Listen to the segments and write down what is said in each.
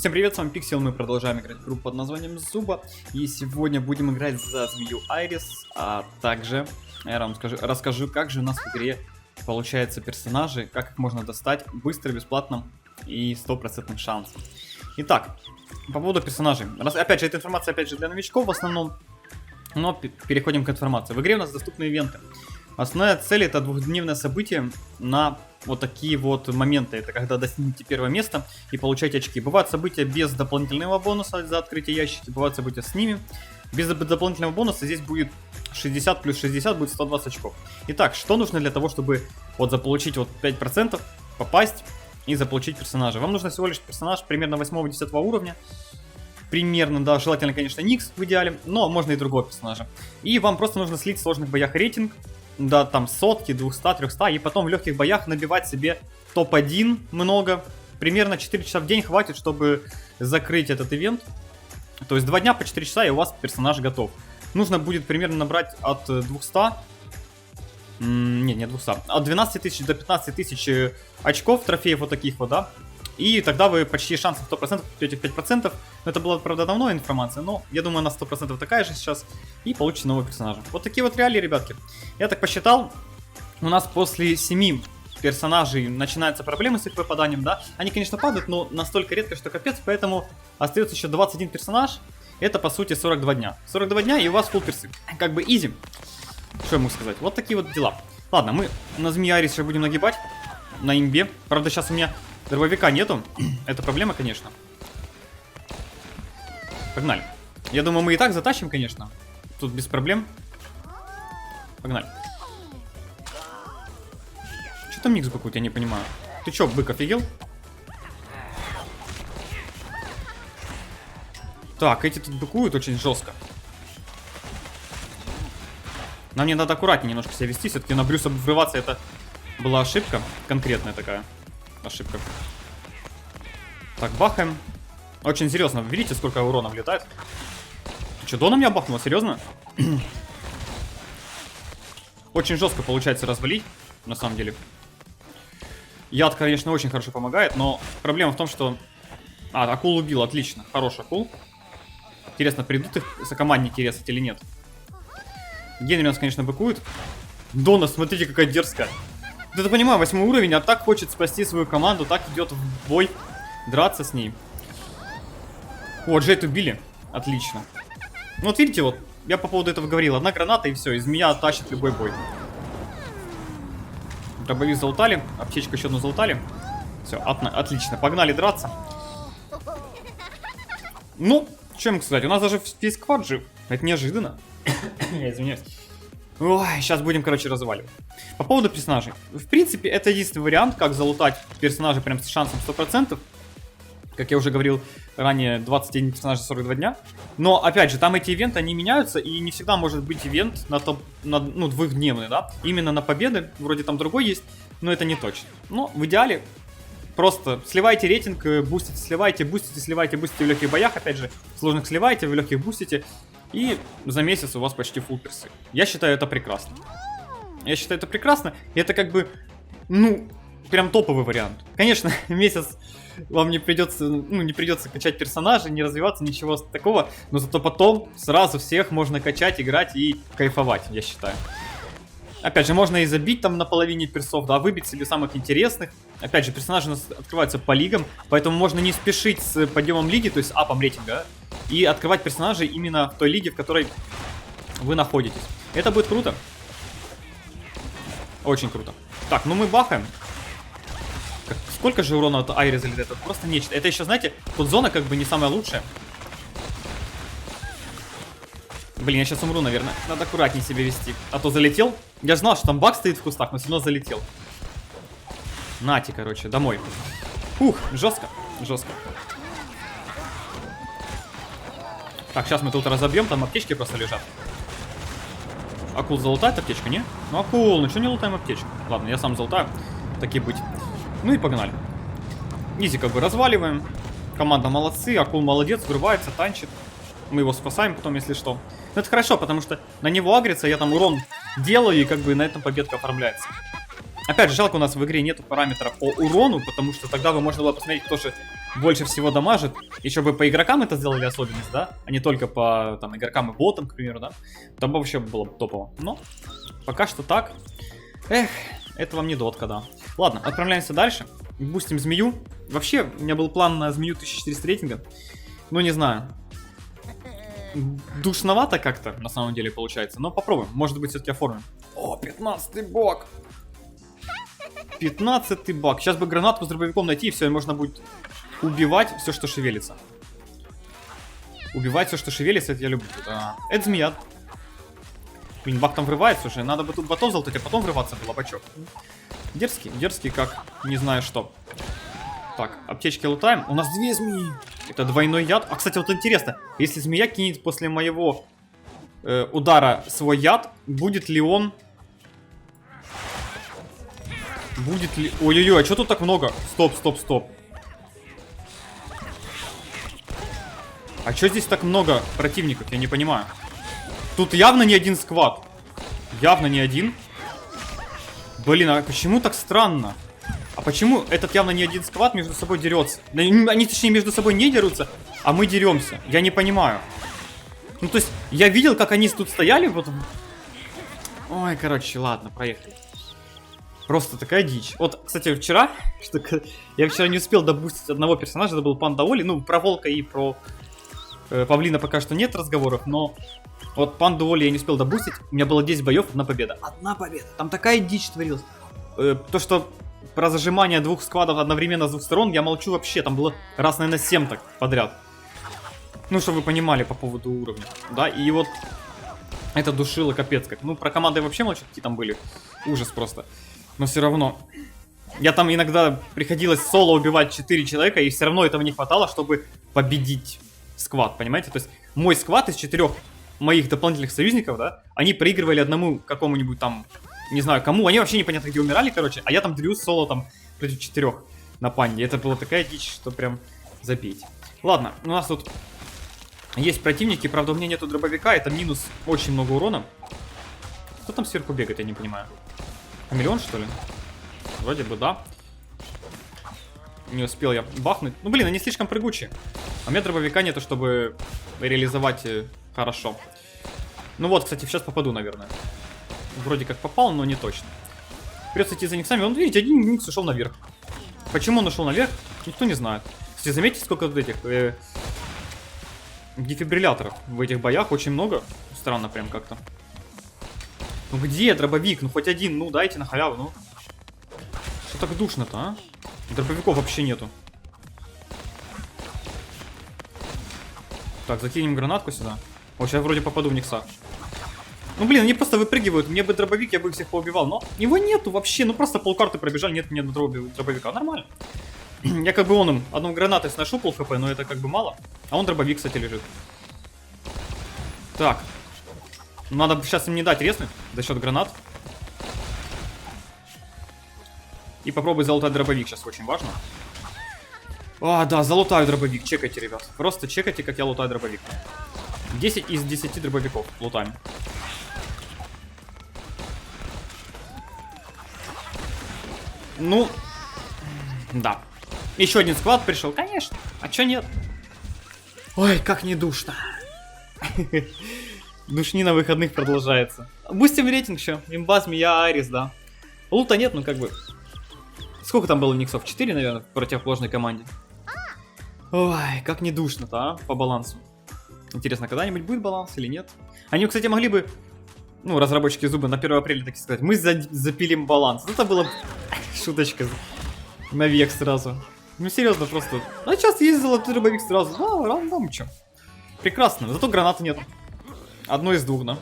Всем привет, с вами Пиксел, мы продолжаем играть в игру под названием Зуба. И сегодня будем играть за змею Айрис, а также я вам расскажу, как же у нас в игре получаются персонажи, как их можно достать быстро, бесплатно и 100% шансом. Итак, по поводу персонажей. Опять же, эта информация для новичков в основном, но переходим к информации. В игре у нас доступны ивенты. Основная цель — это двухдневное событие на вот такие вот моменты. Это когда достигнете первое место и получаете очки. Бывают события без дополнительного бонуса за открытие ящики, бывают события с ними. Без дополнительного бонуса здесь будет 60 плюс 60, будет 120 очков. Итак, что нужно для того, чтобы вот заполучить вот 5%, попасть и заполучить персонажа? Вам нужно всего лишь персонаж примерно 8-10 уровня. Примерно, да, желательно, конечно, Никс в идеале, но можно и другого персонажа. И вам просто нужно слить в сложных боях рейтинг. Да, там сотки, 200, 300, и потом в легких боях набивать себе топ-1 много. Примерно 4 часа в день хватит, чтобы закрыть этот ивент. То есть 2 дня по 4 часа, и у вас персонаж готов. Нужно будет примерно набрать от 200... не 200. От 12 тысяч до 15 тысяч очков, трофеев вот таких вот, да. И тогда вы почти шансов 100% этих 5%. Это была, правда, давно информация, но я думаю, она 100% такая же сейчас. И получите нового персонажа. Вот такие вот реалии, ребятки. Я так посчитал, у нас после 7 персонажей начинаются проблемы с их выпаданием, да. Они, конечно, падают, но настолько редко, что капец, поэтому остается еще 21 персонаж. Это, по сути, 42 дня. 42 дня, и у вас фулл персы. Как бы изи. Что я могу сказать? Вот такие вот дела. Ладно, мы на змеи Айрис сейчас будем нагибать. На имбе. Правда, сейчас у меня дробовика нету. Это проблема, конечно. Погнали. Я думаю, мы и так затащим, конечно. Тут без проблем. Погнали. Что там Никс быкует, я не понимаю. Ты чё, бык, офигел? Так, эти тут быкуют очень жестко. Нам не надо аккуратнее немножко себя вести. Все-таки на Брюса врываться — это была ошибка. Конкретная такая ошибка. Так, бахаем. Очень серьезно. Видите, сколько урона влетает? Ты что, Дона меня бахнула? Серьезно? Очень жестко получается развалить, на самом деле. Яд, конечно, очень хорошо помогает, но проблема в том, что... акул убил, отлично. Хороший акул. Интересно, придут их сокомандники резать или нет? Генри у нас, конечно, быкует. Дона, смотрите, какая дерзкая. Вот это понимаю, 8 уровень, а так хочет спасти свою команду, так идет в бой, драться с ней. Вот, Джейд убили. Отлично. Ну вот видите, вот, я по поводу этого говорил. Одна граната и все, и змея тащит любой бой. Дробовик залутали, аптечку еще одну залутали. Все, отлично, погнали драться. Ну, что им сказать, у нас даже весь сквад жив. Это неожиданно. Я извиняюсь. Ой, сейчас будем, короче, разваливать. По поводу персонажей. В принципе, это единственный вариант, как залутать персонажа прям с шансом 100%. Как я уже говорил ранее, 21 персонажа 42 дня. Но, опять же, там эти ивенты, они меняются, и не всегда может быть ивент ну, двухдневный, да. Именно на победы, вроде там другой есть, но это не точно. Но в идеале просто сливайте рейтинг, бустите, сливайте, бустите, сливайте, бустите в легких боях. Опять же, в сложных сливайте, в легких бустите. И за месяц у вас почти фулл персы. Я считаю это прекрасно. Я считаю это прекрасно. И это как бы, ну, прям топовый вариант. Конечно, месяц вам не придется качать персонажей, не развиваться, ничего такого. Но зато потом сразу всех можно качать, играть и кайфовать, я считаю. Опять же, можно и забить там на половине персов, да, выбить себе самых интересных. Опять же, персонажи у нас открываются по лигам, поэтому можно не спешить с подъемом лиги, то есть апом рейтинга, и открывать персонажей именно в той лиге, в которой вы находитесь. Это будет круто. Очень круто. Так, ну мы бахаем. Сколько же урона от Айрис залетает? Это просто нечто. Это еще, знаете, тут зона как бы не самая лучшая. Блин, я сейчас умру, наверное. Надо аккуратнее себя вести. А то залетел. Я знал, что там баг стоит в кустах, но все равно залетел. Нате, короче, домой. Ух, жестко, жестко. Так, сейчас мы тут разобьем, там аптечки просто лежат. Акул залутает аптечку, не? Ну, акул, ну что не лутаем аптечку? Ладно, я сам залутаю. Таки быть. Ну и погнали. Изи как бы разваливаем. Команда молодцы, акул молодец, врывается, танчит. Мы его спасаем потом, если что. Но это хорошо, потому что на него агрится, я там урон делаю, и как бы на этом победка оформляется. Опять же, жалко, у нас в игре нету параметра по урону, потому что тогда бы можно было посмотреть, кто же больше всего дамажит. Еще бы по игрокам это сделали особенность, да? А не только по там, игрокам и ботам, к примеру, да? Там бы вообще было бы топово. Но пока что так. Эх, это вам не дотка, да. Ладно, отправляемся дальше. Бустим змею. Вообще, у меня был план на змею 1400 рейтинга. Ну, не знаю. Душновато как-то, на самом деле, получается. Но попробуем. Может быть, все-таки оформим. О, 15-й баг. 15-й баг. Сейчас бы гранатку с дробовиком найти, и все, и можно будет убивать все, что шевелится. Убивать все, что шевелится, это я люблю. Да. Это змея. Блин, баг там врывается уже. Надо бы тут ботов залутать, а потом врываться было бачок. Дерзкий, дерзкий, как не знаю что. Так, аптечки лутаем. У нас 2 змеи. Это двойной яд. А, кстати, вот интересно, если змея кинет после моего удара свой яд, будет ли он... Будет ли... Ой-ой-ой, а что тут так много? Стоп, стоп, стоп. А что здесь так много противников? Я не понимаю. Тут явно не один сквад. Явно не один. Блин, а почему так странно? А почему этот явно не один сквад между собой дерется? Они, точнее, между собой не дерутся, а мы деремся. Я не понимаю. Ну, то есть, я видел, как они тут стояли. Вот... Ой, короче, ладно, проехали. Просто такая дичь. Вот, кстати, вчера... Я вчера не успел добустить одного персонажа, это был Панда Оли. Ну, про Волка и про Павлина пока что нет разговоров, но... Вот Панду Оли я не успел добустить. У меня было 10 боев, 1 победа. 1 победа. Там такая дичь творилась. То, что про зажимание 2 сквадов одновременно с 2 сторон, я молчу вообще. Там было раз, наверное, 7 так подряд. Ну, чтобы вы понимали по поводу уровня. Да, и вот это душило капец как. Ну, про команды вообще молчу, какие там были. Ужас просто. Но все равно. Я там иногда приходилось соло убивать 4 человека, и все равно этого не хватало, чтобы победить сквад, понимаете? То есть мой сквад из 4 моих дополнительных союзников, да, они проигрывали одному какому-нибудь там, не знаю кому, они вообще непонятно где умирали, короче, а я там дрюсь соло там против 4 на панде. Это была такая дичь, что прям забить. Ладно, у нас тут есть противники, правда у меня нету дробовика, это минус очень много урона. Кто там сверху бегает, я не понимаю. Хамелеон, что ли? Вроде бы да. Не успел я бахнуть. Ну блин, они слишком прыгучие. А у меня дробовика нету, чтобы реализовать хорошо. Ну вот, кстати, сейчас попаду, наверное. Вроде как попал, но не точно. Придется идти за никсами. Вон, видите, один никс ушел наверх. Почему он ушел наверх, никто не знает. Кстати, заметьте, сколько вот этих дефибрилляторов в этих боях. Очень много. Странно прям как-то. Ну где дробовик? Ну хоть один, ну дайте на халяву, ну. Что так душно-то, а? Дробовиков вообще нету. Так, закинем гранатку сюда. О, сейчас вроде попаду в никса. Ну блин, они просто выпрыгивают. Мне бы дробовик, я бы их всех поубивал. Но его нету вообще. Ну просто полкарты пробежали, нет ни одного дробовика. Нормально. Я как бы он им одну гранатой сношу пол хп, но это как бы мало. А он дробовик, кстати, лежит. Так. Надо сейчас им не дать резнуть за счет гранат. И попробуй залутать дробовик, сейчас очень важно. А, да, залутаю дробовик, чекайте, ребят. Просто чекайте, как я лутаю дробовик. 10 из 10 дробовиков лутаем. Ну, да. Еще один склад пришел, конечно. А чё нет? Ой, как не душно. Душнина выходных продолжается. Бустим рейтинг еще. Имба, змея, Айрис, да. Лута нет, ну как бы. Сколько там было никсов? 4, наверное, в противоположной команде. Ой, как не душно-то, а, по балансу. Интересно, когда-нибудь будет баланс или нет? Они, кстати, могли бы, ну, разработчики Зуба на 1 апреля так сказать, мы запилим баланс. Это была шуточка на век сразу. Ну, серьезно, просто. А сейчас есть золотой дробовик сразу. Да, рандом, чё. Прекрасно, зато гранаты нет. Одно из 2, да?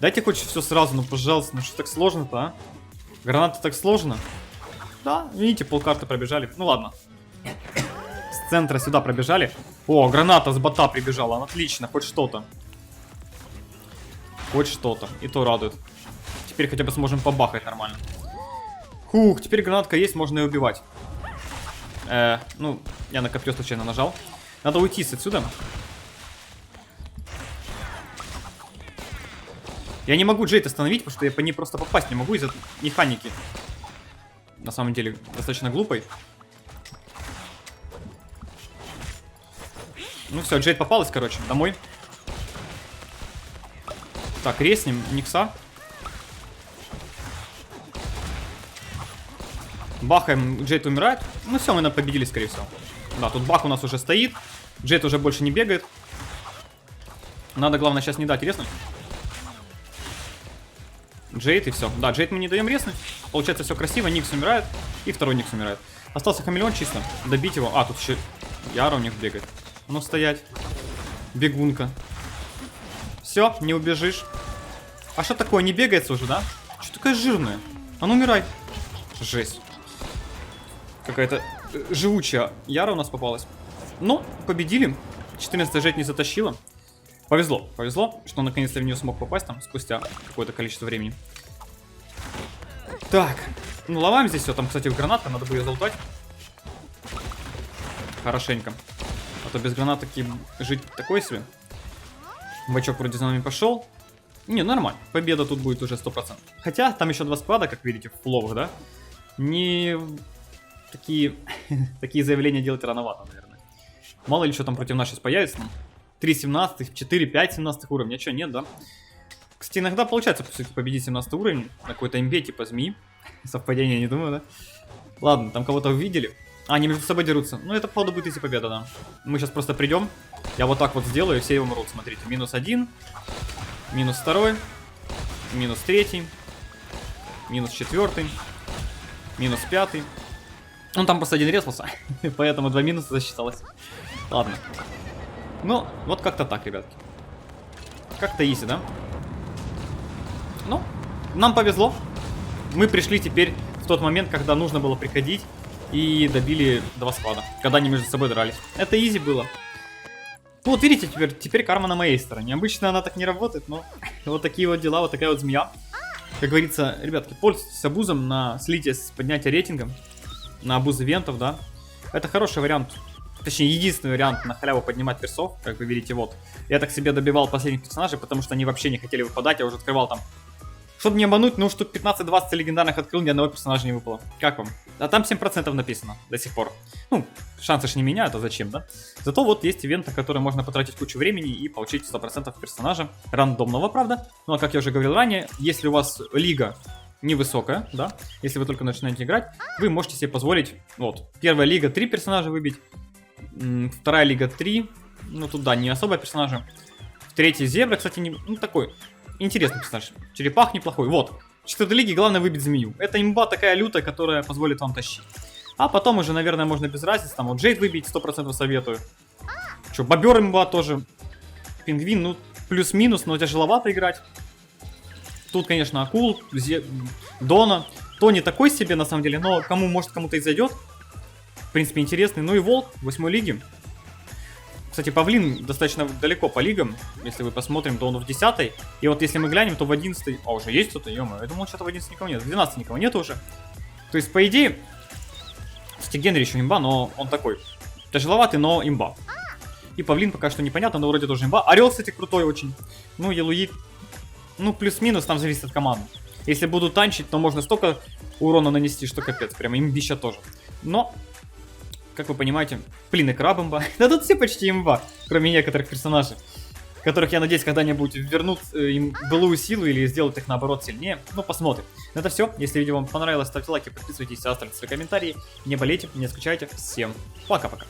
Дайте хоть все сразу, ну, пожалуйста, ну что так сложно-то, а? Гранаты так сложно. Да, видите, полкарты пробежали. Ну ладно. С центра сюда пробежали. О, граната с бота прибежала. Отлично, хоть что-то. Хоть что-то. И то радует. Теперь хотя бы сможем побахать нормально. Хух, теперь гранатка есть, можно и убивать. Ну, я на копье случайно нажал. Надо уйти отсюда. Я не могу Джейд остановить, потому что я по ней просто попасть не могу из-за механики. На самом деле, достаточно глупой. Ну все, Джейд попалась, короче, домой. Так, резнем Никса. Бахаем, Джейд умирает. Ну все, мы победили, скорее всего. Да, тут Бах у нас уже стоит. Джейд уже больше не бегает. Надо, главное, сейчас не дать резнуть. Джейд и все. Да, Джейд мы не даем резнуть. Получается все красиво, Никс умирает. И второй Никс умирает. Остался хамелеон чисто. Добить его. А, тут еще Яра у них бегает. Ну, стоять. Бегунка. Все, не убежишь. А что такое, не бегается уже, да? Что такая жирная? А ну умирай. Жесть. Какая-то живучая Яра у нас попалась. Ну, победили. 14-я Джейд не затащила. Повезло, повезло, что наконец-то в нее смог попасть там спустя какое-то количество времени. Так, ну ломаем здесь все. Там, кстати, граната, надо бы ее залутать. Хорошенько. А то без гранат таки жить такой себе. Бачок вроде за нами пошел. Не, нормально. Победа тут будет уже 100%. Хотя там еще 2 склада, как видите, в фуловых, да? Не такие заявления делать рановато, наверное. Мало ли что там против нас сейчас появится. 3 17, 4, 5 17 уровней. А что, нет, да? Кстати, иногда получается, по сути, победить 17 уровень на какой-то имбе, типа змеи. Совпадение, не думаю, да? Ладно, там кого-то увидели. А, они между собой дерутся. Ну, это, походу, будет идти победа, да. Мы сейчас просто придем. Я вот так вот сделаю, и все его умрут. Смотрите, -1, -2, -3, -4, -5. Он там просто один резался, поэтому 2 минуса засчиталось. Ладно. Ну, вот как-то так, ребятки. Как-то изи, да? Ну, нам повезло. Мы пришли теперь в тот момент, когда нужно было приходить. И добили 2 склада, когда они между собой дрались. Это изи было. Вот видите, теперь карма на моей стороне. Обычно она так не работает, но вот такие вот дела, вот такая вот змея. Как говорится, ребятки, пользуйтесь абузом на слитие с поднятия рейтинга. На абуз ивентов, да. Это хороший вариант. Точнее, единственный вариант на халяву поднимать персов, как вы видите, вот. Я так себе добивал последних персонажей, потому что они вообще не хотели выпадать, я уже открывал там. Чтобы не обмануть, ну штук 15-20 легендарных открыл, ни одного персонажа не выпало. Как вам? А там 7% написано до сих пор. Ну, шансы ж не меняют, а зачем, да? Зато вот есть ивенты, которые можно потратить кучу времени и получить 100% персонажа. Рандомного, правда. Ну, а как я уже говорил ранее, если у вас лига невысокая, да, если вы только начинаете играть, вы можете себе позволить, вот, первая лига 3 персонажа выбить, вторая лига 3, ну, тут, да, не особо персонажи. Третий зебра, кстати, не, ну, такой интересный персонаж. Черепах неплохой. Вот. В 4-й лиге главное выбить змею. Это имба такая лютая, которая позволит вам тащить. А потом уже, наверное, можно без разницы. Там вот Джейд выбить 100% советую. Че, бобер имба тоже. Пингвин, ну, плюс-минус, но тяжеловато играть. Тут, конечно, Акул, Дона. Тони такой себе, на самом деле, но может кому-то и зайдет. В принципе, интересный. Ну и Волк 8-й лиги. Кстати, Павлин достаточно далеко по лигам. Если вы посмотрим, то он в 10-й. И вот если мы глянем, то в 11-й... А, уже есть кто-то, ё-моё. Я думал, что-то в 11 никого нет. В 12 никого нет уже. То есть, по идее... Кстати, Генри еще имба, но он такой. Тяжеловатый, но имба. И Павлин пока что непонятно, но вроде тоже имба. Орел, кстати, крутой очень. Ну, Елуи... Ну, плюс-минус, там зависит от команды. Если будут танчить, то можно столько урона нанести, что капец. Прямо имбища тоже. Но... Как вы понимаете, блин, и краб имба. Да тут все почти имба, кроме некоторых персонажей, которых, я надеюсь, когда-нибудь вернут им былую силу или сделают их, наоборот, сильнее. Ну, посмотрим. Это все. Если видео вам понравилось, ставьте лайки, подписывайтесь, оставьте свои комментарии. Не болейте, не скучайте. Всем пока-пока.